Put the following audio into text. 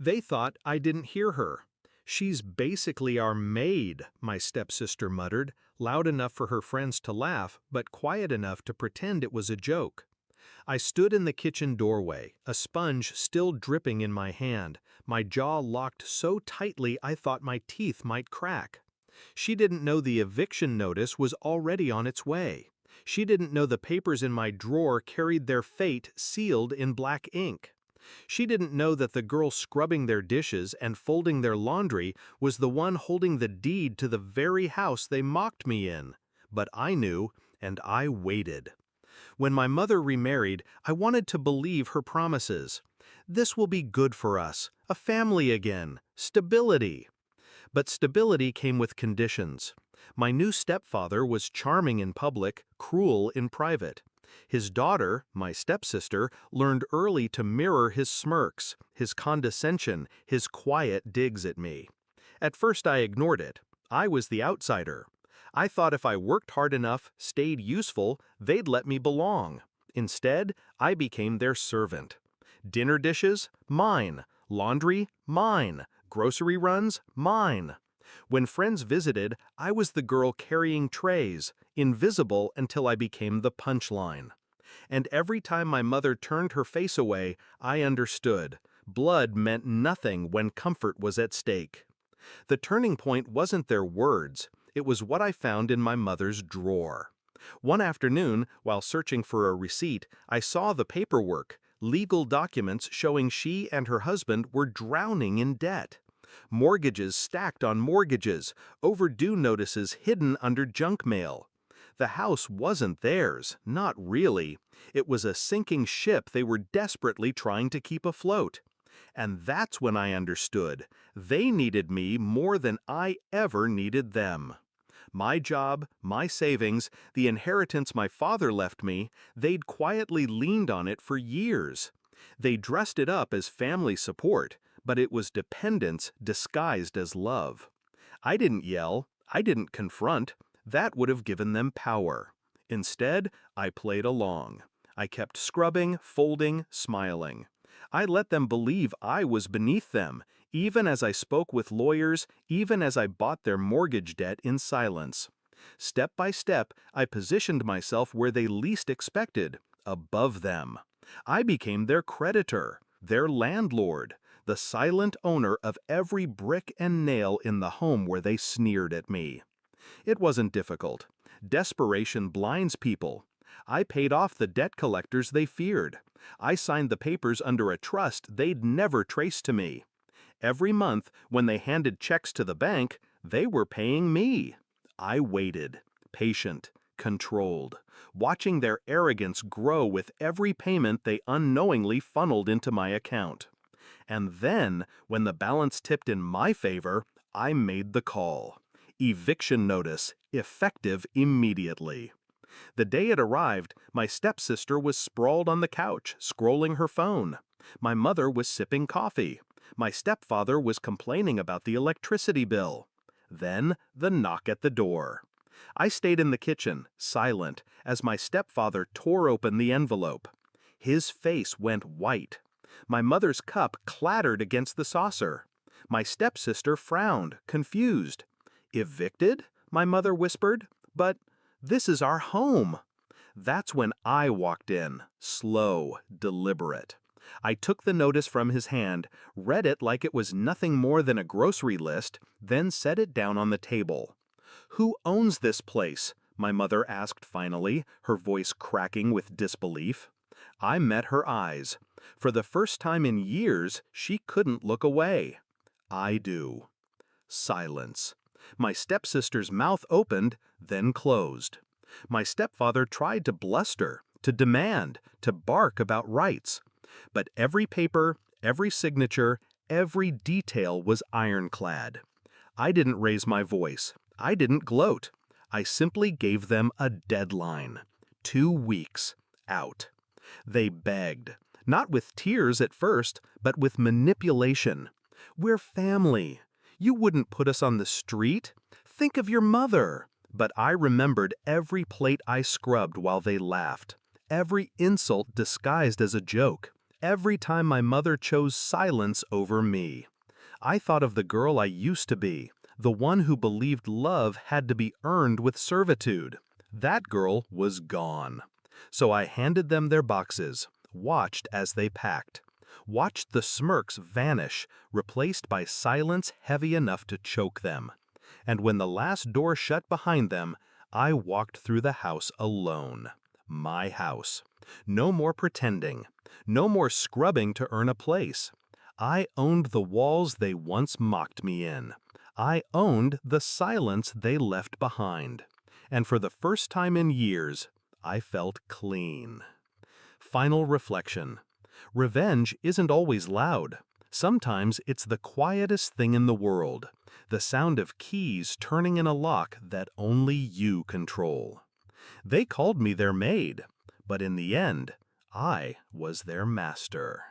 They thought I didn't hear her. "She's basically our maid," my stepsister muttered, loud enough for her friends to laugh, but quiet enough to pretend it was a joke. I stood in the kitchen doorway, a sponge still dripping in my hand, my jaw locked so tightly I thought my teeth might crack. She didn't know the eviction notice was already on its way. She didn't know the papers in my drawer carried their fate sealed in black ink. She didn't know that the girl scrubbing their dishes and folding their laundry was the one holding the deed to the very house they mocked me in. But I knew, and I waited. When my mother remarried, I wanted to believe her promises. This will be good for us, a family again, stability. But stability came with conditions. My new stepfather was charming in public, cruel in private. His daughter, my stepsister, learned early to mirror his smirks, his condescension, his quiet digs at me. At first I ignored it. I was the outsider. I thought if I worked hard enough, stayed useful, they'd let me belong. Instead, I became their servant. Dinner dishes? Mine. Laundry? Mine. Grocery runs? Mine. When friends visited, I was the girl carrying trays, invisible until I became the punchline. And every time my mother turned her face away, I understood. Blood meant nothing when comfort was at stake. The turning point wasn't their words. It was what I found in my mother's drawer. One afternoon, while searching for a receipt, I saw the paperwork, legal documents showing she and her husband were drowning in debt. Mortgages stacked on mortgages, overdue notices hidden under junk mail. The house wasn't theirs, not really. It was a sinking ship they were desperately trying to keep afloat. And that's when I understood. They needed me more than I ever needed them. My job, my savings, the inheritance my father left me, they'd quietly leaned on it for years. They dressed it up as family support, but it was dependence disguised as love. I didn't yell, I didn't confront. That would have given them power. Instead, I played along. I kept scrubbing, folding, smiling. I let them believe I was beneath them, even as I spoke with lawyers, even as I bought their mortgage debt in silence. Step by step, I positioned myself where they least expected, above them. I became their creditor, their landlord, the silent owner of every brick and nail in the home where they sneered at me. It wasn't difficult. Desperation blinds people. I paid off the debt collectors they feared. I signed the papers under a trust they'd never trace to me. Every month, when they handed checks to the bank, they were paying me. I waited, patient, controlled, watching their arrogance grow with every payment they unknowingly funneled into my account. And then, when the balance tipped in my favor, I made the call. Eviction notice, effective immediately. The day it arrived, my stepsister was sprawled on the couch, scrolling her phone. My mother was sipping coffee. My stepfather was complaining about the electricity bill. Then, the knock at the door. I stayed in the kitchen, silent, as my stepfather tore open the envelope. His face went white. My mother's cup clattered against the saucer. My stepsister frowned, confused. "Evicted?" my mother whispered. "But this is our home." That's when I walked in, slow, deliberate. I took the notice from his hand, read it like it was nothing more than a grocery list, then set it down on the table. "Who owns this place?" my mother asked finally, her voice cracking with disbelief. I met her eyes. For the first time in years, she couldn't look away. "I do." Silence. My stepsister's mouth opened, then closed. My stepfather tried to bluster, to demand, to bark about rights. But every paper, every signature, every detail was ironclad. I didn't raise my voice. I didn't gloat. I simply gave them a deadline. 2 weeks. Out. They begged. Not with tears at first, but with manipulation. "We're family. You wouldn't put us on the street. Think of your mother." But I remembered every plate I scrubbed while they laughed. Every insult disguised as a joke. every time my mother chose silence over me. I thought of the girl I used to be, the one who believed love had to be earned with servitude. That girl was gone. So I handed them their boxes, watched as they packed, watched the smirks vanish, replaced by silence heavy enough to choke them. And when the last door shut behind them, I walked through the house alone. My house. No more pretending. No more scrubbing to earn a place. I owned the walls they once mocked me in. I owned the silence they left behind. And for the first time in years, I felt clean. Final reflection. Revenge isn't always loud. Sometimes it's the quietest thing in the world, the sound of keys turning in a lock that only you control. They called me their maid, but in the end, I was their master.